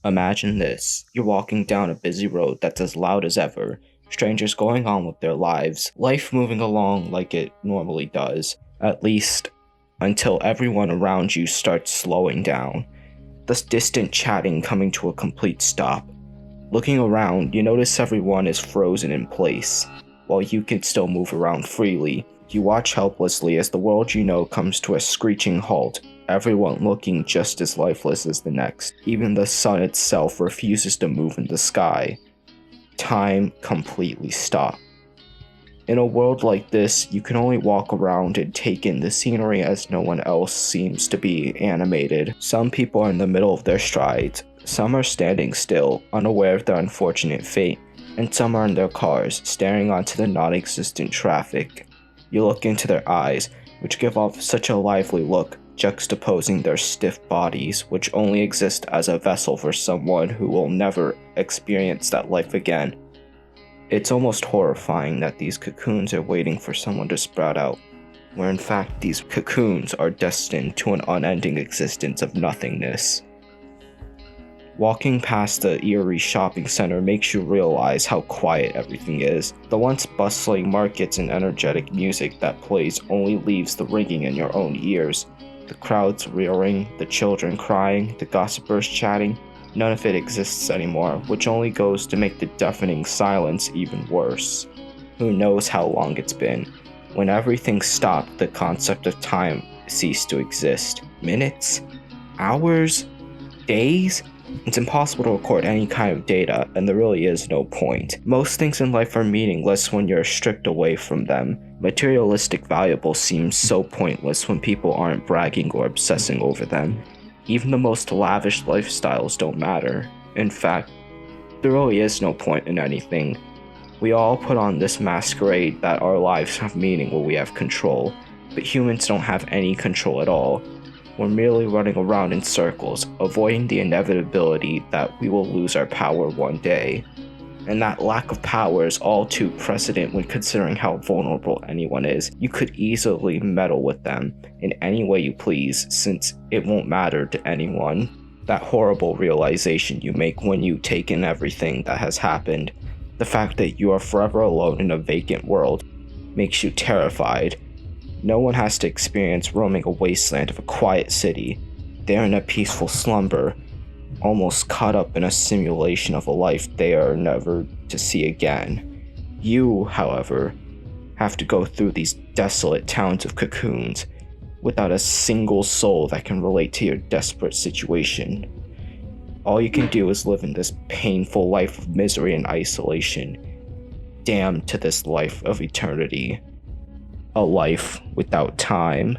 Imagine this. You're walking down a busy road that's as loud as ever, strangers going on with their lives, life moving along like it normally does, at least until everyone around you starts slowing down. This distant chatting coming to a complete stop. Looking around, you notice everyone is frozen in place, while you can still move around freely. You watch helplessly as the world you know comes to a screeching halt, everyone looking just as lifeless as the next. Even the sun itself refuses to move in the sky. Time completely stopped. In a world like this, you can only walk around and take in the scenery as no one else seems to be animated. Some people are in the middle of their strides, some are standing still, unaware of their unfortunate fate, and some are in their cars, staring onto the non-existent traffic. You look into their eyes, which give off such a lively look, juxtaposing their stiff bodies, which only exist as a vessel for someone who will never experience that life again. It's almost horrifying that these cocoons are waiting for someone to sprout out, where in fact these cocoons are destined to an unending existence of nothingness. Walking past the eerie shopping center makes you realize how quiet everything is. The once bustling markets and energetic music that plays only leaves the ringing in your own ears. The crowds roaring, the children crying, the gossipers chatting. None of it exists anymore, which only goes to make the deafening silence even worse. Who knows how long it's been? When everything stopped, the concept of time ceased to exist. Minutes? Hours? Days? It's impossible to record any kind of data, and there really is no point. Most things in life are meaningless when you're stripped away from them. Materialistic valuables seem so pointless when people aren't bragging or obsessing over them. Even the most lavish lifestyles don't matter. In fact, there really is no point in anything. We all put on this masquerade that our lives have meaning when we have control, but humans don't have any control at all. We're merely running around in circles, avoiding the inevitability that we will lose our power one day. And that lack of power is all too precedent when considering how vulnerable anyone is. You could easily meddle with them in any way you please, since it won't matter to anyone. That horrible realization you make when you take in everything that has happened, the fact that you are forever alone in a vacant world, makes you terrified. No one has to experience roaming a wasteland of a quiet city. They're in a peaceful slumber, almost caught up in a simulation of a life they are never to see again. You, however, have to go through these desolate towns of cocoons without a single soul that can relate to your desperate situation. All you can do is live in this painful life of misery and isolation, damned to this life of eternity. A life without time.